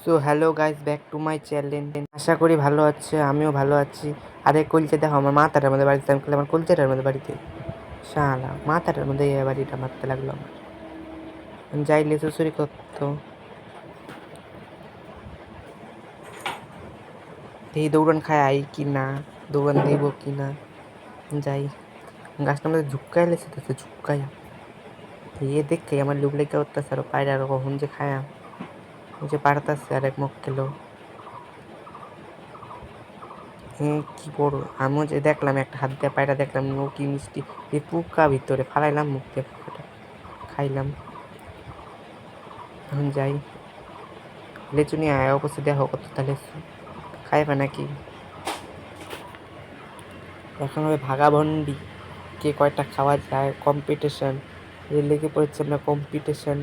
So hello guys, back to my channel. আশা করি ভালো আছে, আমিও ভালো আছি। আরে কলতে দেখো, আমার মাথাটার মধ্যে বাড়িতে আমি আমার কলতেটার মধ্যে বাড়িতে শালা মাথাটার মধ্যে এই বাড়িটা মারতে লাগলো আমার। আমি যাইলে শ্বশুরি করতো এই দৌড়ান খায় আই কি না, দৌড়ান দিব কি না। যাই গাছটার মধ্যে ঝুঁকাই লেছে তো ঝুঁকাই এ দেখে আমার লুক লেগে উঠতেছে আর পায়রা আর কখন যে খায়া যে পারতাছে আর এক মুখ খেলো। হ্যাঁ কি বড়, আমিও যে দেখলাম একটা হাত দিয়ে পায়রা দেখলাম ও কি মিষ্টি, এই পোকা ভিতরে ফালাইলাম মুখ দিয়ে পোকাটা খাইলাম। এখন যাই লেচু নিয়ে আয় অবশ্যই দেখো কত তাহলে খাইবে নাকি। এখন হবে ভাগাভন্ডি, কে কয়টা খাওয়া যায় কম্পিটিশন, লেগে পড়েছে না কম্পিটিশন।